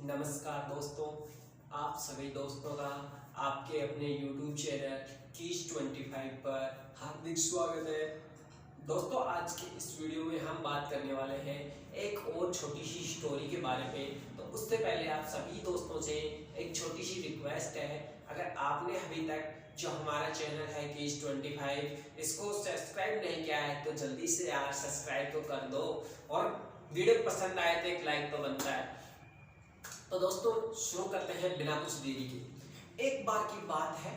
नमस्कार दोस्तों, आप सभी दोस्तों का आपके अपने YouTube चैनल कीज 25 पर हार्दिक स्वागत है। दोस्तों, आज के इस वीडियो में हम बात करने वाले हैं एक और छोटी सी स्टोरी के बारे में। तो उससे पहले आप सभी दोस्तों से एक छोटी सी रिक्वेस्ट है, अगर आपने अभी तक जो हमारा चैनल है कीज 25 इसको सब्सक्राइब नहीं किया है तो जल्दी से यार सब्सक्राइब तो कर दो, और वीडियो पसंद आए तो एक लाइक तो बनता है। तो दोस्तों, शुरू करते हैं बिना कुछ देरी के। एक बार की बात है,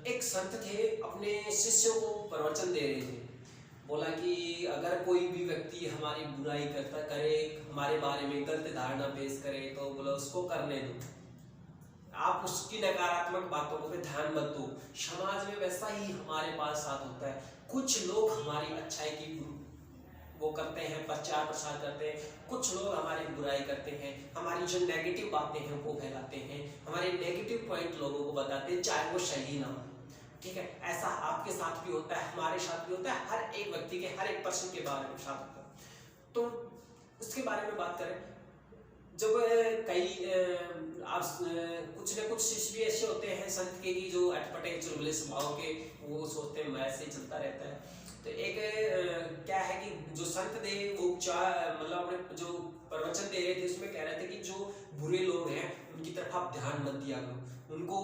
एक संत थे, अपने शिष्यों को प्रवचन दे रहे थे। बोला कि अगर कोई भी व्यक्ति हमारी बुराई करता करे, हमारे बारे में गलत धारणा पेश करे, तो बोला उसको करने दो, आप उसकी नकारात्मक बातों पे ध्यान मत दो। समाज में वैसा ही हमारे पास साथ होता है, कुछ लोग हमारी अच्छाई की वो करते हैं, प्रचार प्रसार करते हैं, कुछ लोग हमारी बुराई करते हैं, हमारी जो नेगेटिव बातें हैं वो फैलाते हैं, हमारे नेगेटिव पॉइंट लोगों को बताते हैं, चाहे वो सही ना हो। ठीक है, ऐसा आपके साथ भी होता है, हमारे साथ भी होता है, हर एक व्यक्ति के, हर एक पर्सन के बारे में साथ होता है। तो उसके बारे में बात करें, जब कई आप कुछ न कुछ शिष्य भी ऐसे होते हैं संत के कि जो अटपटे चुलबुले स्वभाव के, वो सोचते हैं मैं ऐसे ही चलता रहता है। तो एक क्या है कि जो संत थे वो मतलब अपने जो प्रवचन दे रहे थे उसमें कह रहे थे कि जो बुरे लोग हैं उनकी तरफ आप ध्यान मत दिया करो, उनको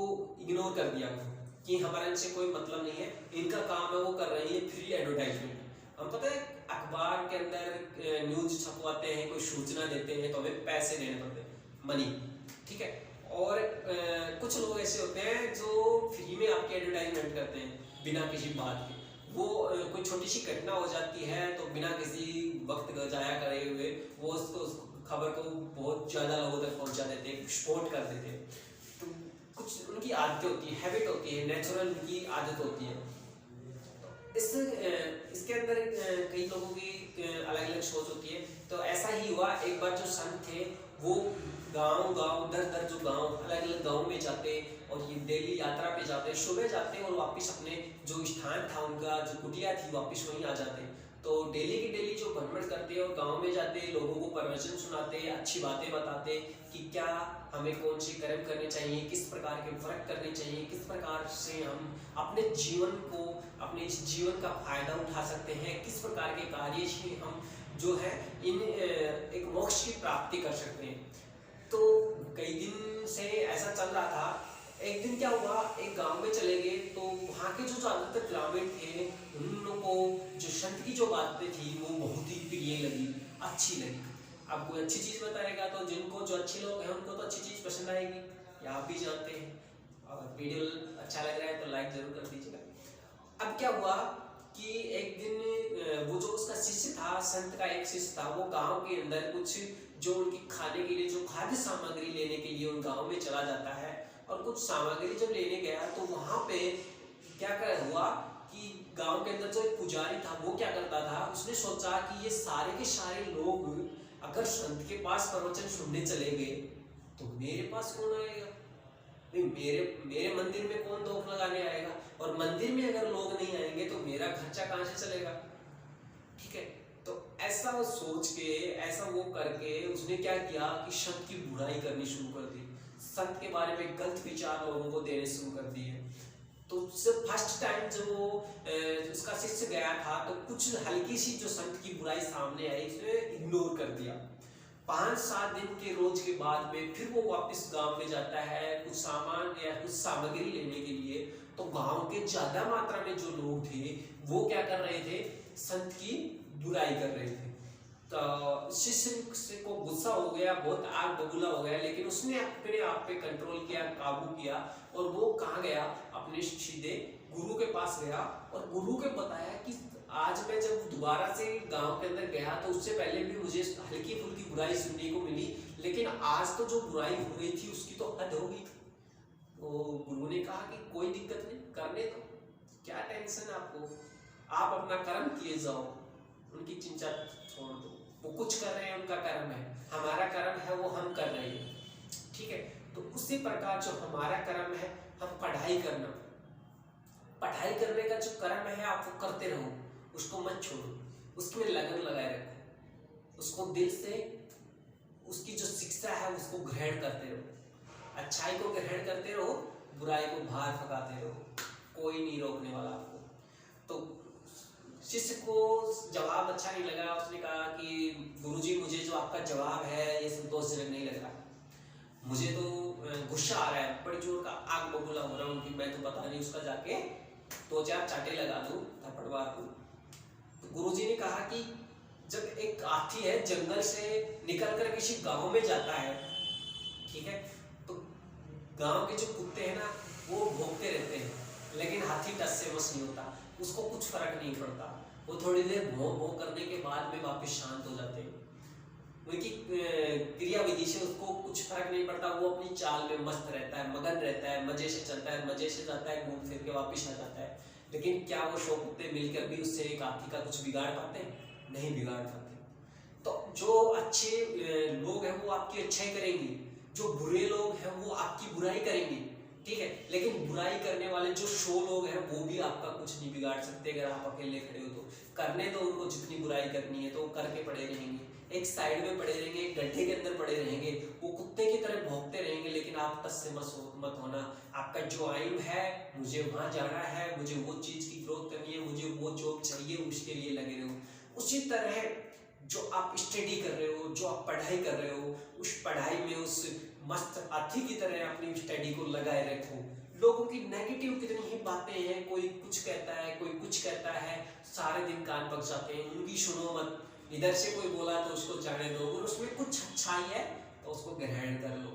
इग्नोर कर दिया करो कि हमारा इनसे कोई मतलब नहीं है, इनका काम है वो कर रही है फ्री एडवर्टाइजमेंट। हम पता है अखबार के अंदर न्यूज छपवाते हैं, कोई सूचना देते हैं तो हमें पैसे देने पड़ते हैं, मनी। ठीक है, और कुछ लोग ऐसे होते हैं जो फ्री में आपकी एडवर्टाइजमेंट करते हैं बिना किसी बात के। वो कोई छोटी सी घटना हो जाती है तो बिना किसी वक्त जाया करे हुए वो उस खबर को बहुत ज़्यादा लोगों तक पहुंचा देते हैं, एक्सपोर्ट कर देते हैं। तो कुछ उनकी आदतें होती है, हैबिट होती है, नेचुरल उनकी आदत होती है। इसके अंदर कई लोगों की अलग अलग सोच होती है। तो ऐसा ही हुआ, एक बार जो संत थे वो गांव गांव दर दर जो गांव, अलग अलग गांव में जाते और ये डेली यात्रा पे जाते, सुबह जाते और वापस अपने जो स्थान था उनका, जो कुटिया थी, वापस वहीं आ जाते। तो डेली की डेली जो भ्रमण करते और गांव में जाते, लोगों को प्रवचन सुनाते, अच्छी बातें बताते कि क्या हमें कौन से कर्म करने चाहिए, किस प्रकार के व्रत करने चाहिए, किस प्रकार से हम अपने जीवन को, अपने इस जीवन का फायदा उठा सकते हैं, किस प्रकार के कार्य से हम जो है इन एक मोक्ष की प्राप्ति कर सकते हैं। तो कई दिन से ऐसा चल रहा था। एक दिन क्या हुआ, एक गांव में चले गए तो वहाँ के जो ज्यादातर ग्रामीण थे उन लोगों को जो संत की जो बातें थी वो बहुत ही प्रिय लगी, अच्छी लगी। अब कोई अच्छी चीज बताएगा तो जिनको जो अच्छे लोग हैं उनको तो अच्छी चीज पसंद आएगी, ये आप भी जानते हैं। और वीडियो अच्छा लग रहा है तो लाइक जरूर कर दीजिएगा। अब क्या हुआ कि एक दिन वो जो उसका शिष्य था, संत का एक शिष्य था, वो गांव के अंदर कुछ जो उनकी खाने के लिए जो खाद्य सामग्री लेने के लिए उन गांव में चला जाता है। और कुछ सामग्री जब लेने गया तो वहां पे क्या कर हुआ कि गांव के अंदर जो एक पुजारी था वो क्या करता था, उसने सोचा कि ये सारे के सारे लोग अगर संत के पास प्रवचन सुनने चले गए तो मेरे पास कौन आएगा, मेरे मेरे मंदिर में कौन धोख लगाने आएगा, और मंदिर में अगर लोग नहीं आएंगे तो मेरा खर्चा कहाँ से चलेगा। ठीक है, तो ऐसा वो सोच के, ऐसा वो करके उसने क्या किया कि संत की बुराई करनी शुरू कर दी, संत के बारे में गलत विचार लोगों को देने शुरू कर दिए। तो फर्स्ट टाइम जब वो उसका शिष्य गया था तो कुछ हल्की सी जो संत की बुराई सामने आई उसने इग्नोर कर दिया। 5-7 दिन के रोज के बाद में फिर वो वापस गांव में जाता है कुछ सामान या कुछ सामग्री लेने के लिए। तो गांव के ज्यादा मात्रा में जो लोग थे वो क्या कर रहे थे, संत की बुराई कर रहे थे। तो शिष्य को गुस्सा हो गया, बहुत आग बबूला हो गया, लेकिन उसने अपने आप पे कंट्रोल किया, काबू किया, और वो कहाँ गया, अपने सीधे गुरु के पास गया और गुरु के बताया कि आज मैं जब दोबारा से गांव के अंदर गया तो उससे पहले भी मुझे हल्की फुल्की बुराई सुनने को मिली, लेकिन आज तो जो बुराई हो रही थी उसकी तो हद होगी। तो गुरु ने कहा कि कोई दिक्कत नहीं, करने दो, क्या टेंशन है आपको, आप अपना कर्म किए जाओ, उनकी चिंता छोड़ दो, वो कुछ कर रहे हैं उनका कर्म है, हमारा कर्म है वो हम कर रहे हैं। ठीक है, तो उसी प्रकार जो हमारा कर्म है, हम पढ़ाई करना, पढ़ाई करने का जो कर्म है आप वो करते रहो, उसको मत छोड़ो, उसमें लगन लगाए रखो, उसको दिल से उसकी जो शिक्षा है उसको ग्रहण करते रहो, अच्छाई को ग्रहण करते रहो, बुराई को बाहर भगाते रहो, कोई नहीं रोकने वाला आपको। तो शिष्य को जवाब अच्छा नहीं लगा, उसने कहा कि गुरुजी मुझे जो आपका जवाब है ये संतोषजनक नहीं लग रहा, मुझे तो गुस्सा आ रहा है, बड़ी जोर का आग बबूला हो रहा हूँ कि मैं तो पता नहीं उसका जाके 2-4 चाटे लगा दूं थप्पड़वार को। तो गुरुजी ने कहा कि जब एक हाथी है जंगल से निकल कर किसी गांव में जाता है, ठीक है, तो गांव के जो कुत्ते हैं ना वो भौंकते रहते हैं, लेकिन हाथी टस से मस नहीं होता, उसको कुछ फर्क नहीं पड़ता, वो थोड़ी देर भौं भौं करने के बाद में वापस शांत हो जाते हैं, उनकी क्रिया विधि से उसको कुछ फर्क नहीं पड़ता, वो अपनी चाल में मस्त रहता है, मगन रहता है, मजे से चलता है, मजे से जाता है, घूम फिर के वापस आ जाता है। लेकिन क्या वो 100 कुत्ते मिलकर भी उससे एक हाथी का कुछ बिगाड़ पाते हैं? नहीं बिगाड़ पाते। तो जो अच्छे लोग हैं वो आपकी अच्छाई करेंगे, जो बुरे लोग हैं वो आपकी बुराई करेंगे, ठीक है, लेकिन बुराई करने वाले जो 100 लोग हैं वो भी आपका कुछ नहीं बिगाड़ सकते अगर आप अकेले खड़े हो तो। करने दो उनको, जितनी बुराई करनी है तो वो करके पड़े रहेंगे, एक साइड में पड़े रहेंगे, एक गड्ढे के अंदर पड़े रहेंगे, वो कुत्ते की तरह भौंकते रहेंगे, लेकिन आप टस से मत होना। आपका जो एम है, मुझे वहां जाना है, मुझे वो चीज की ग्रोथ करनी है, मुझे वो जॉब चाहिए, उसके लिए लगे रहो। उसी तरह जो आप स्टडी कर रहे हो, जो आप पढ़ाई कर रहे हो, उस पढ़ाई में उस मस्त हाथी की तरह अपनी स्टडी को लगाए रखो। लोगों की नेगेटिव कितनी ही बातें हैं, कोई कुछ कहता है, कोई कुछ कहता है, सारे दिन कान पक जाते हैं, उनकी सुनो मत। इधर से कोई बोला तो उसको जाने दो, और उसमें कुछ अच्छाई है तो उसको ग्रहण कर लो,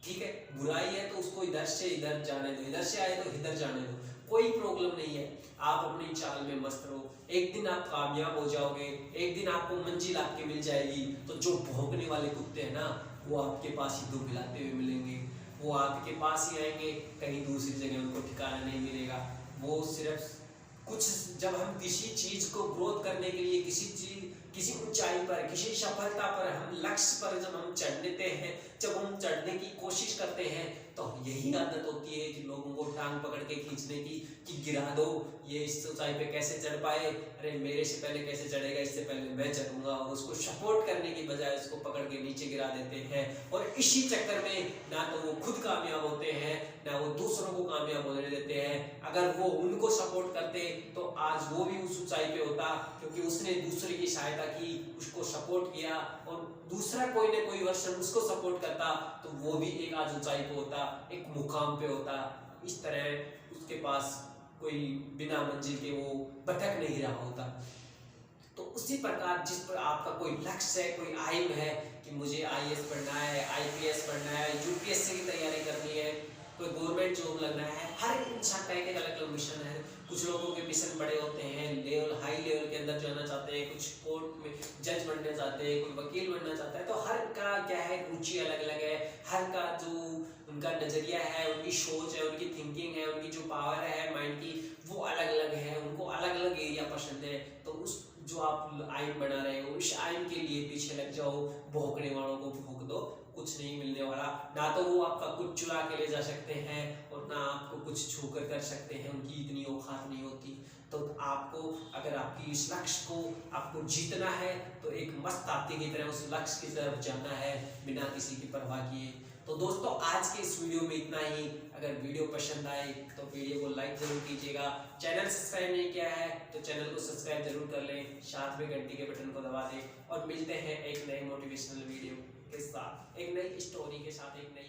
ठीक है, बुराई है तो उसको इधर से इधर जाने दो, इधर से आए तो इधर जाने दो, कोई प्रॉब्लम नहीं है। आप अपनी चाल में मस्त रहो, एक दिन आप कामयाब हो जाओगे, एक दिन आपको मंजिल आपके मिल जाएगी। तो जो भौंकने वाले कुत्ते हैं ना वो आपके पास ही दूध पिलाते हुए मिलेंगे, वो आपके पास ही आएंगे, कहीं दूसरी जगह उनको ठिकाना नहीं मिलेगा। वो सिर्फ कुछ, जब हम किसी चीज को ग्रोथ करने के लिए किसी ऊंचाई पर, किसी सफलता पर, हम लक्ष्य पर जब हम चढ़ते हैं, जब हम चढ़ने की कोशिश करते हैं, तो यही आदत होती है कि लोगों को टांग पकड़ के खींचने की, कि गिरा दो, ये इस ऊंचाई पे कैसे चढ़ पाए, अरे मेरे से पहले कैसे चढ़ेगा, इससे पहले मैं चढ़ूंगा, और उसको सपोर्ट करने की बजाय उसको पकड़ के नीचे गिरा देते हैं। और इसी चक्कर में ना तो वो खुद कामयाब होते हैं, ना वो दूसरों को कामयाब होने देते हैं। अगर वो उनको सपोर्ट करते तो आज वो भी उस ऊंचाई पे होता, क्योंकि उसने दूसरे की सहायता की, उसको सपोर्ट किया, और दूसरा कोई ना कोई वर्षन उसको सपोर्ट करता तो वो भी एक आज ऊंचाई पे होता, एक मुकाम पे होता। इस तरह उसके पास कोई बिना मंजिल के वो भटक नहीं रहा होता। तो उसी प्रकार जिस पर आपका कोई लक्ष्य है, कोई एम है कि मुझे IAS पढ़ना है, IPS पढ़ना है, UPSC की तैयारी करनी है, कोई गवर्नमेंट जॉब लगना है, हर इंसान का एक अलग अलग मिशन है। कुछ लोगों के मिशन बड़े होते हैं, हाई लेवल के अंदर जाना चाहते हैं, कुछ कोर्ट में जज बनना चाहते हैं, कोई वकील बनना चाहता है। तो हर का क्या है, रुचि अलग अलग है, हर का जो उनका नजरिया है, उनकी सोच है, उनकी थिंकिंग है, उनकी जो पावर है माइंड की, वो अलग अलग है, उनको अलग अलग एरिया पसंद है। तो उस जो आप आयन बना रहे हो, उस आयन के लिए पीछे लग जाओ, भौंकने वालों को भौंक दो, कुछ नहीं मिलने वाला। ना तो वो आपका कुछ चुरा के ले जा सकते हैं, और ना आपको कुछ छू कर सकते हैं, उनकी इतनी औकात नहीं होती। तो आपको, अगर आपकी इस लक्ष्य को आपको जीतना है, तो एक मस्त हाथी की तरह उस लक्ष्य की तरफ जाना है, बिना किसी की परवाह किए। तो दोस्तों आज के इस वीडियो में इतना ही। अगर वीडियो पसंद आए तो वीडियो को लाइक जरूर कीजिएगा, चैनल सब्सक्राइब नहीं किया है तो चैनल को सब्सक्राइब जरूर कर लें, साथ में घंटी के बटन को दबा दें, और मिलते हैं एक नए मोटिवेशनल वीडियो के साथ, एक नई स्टोरी के साथ, एक नई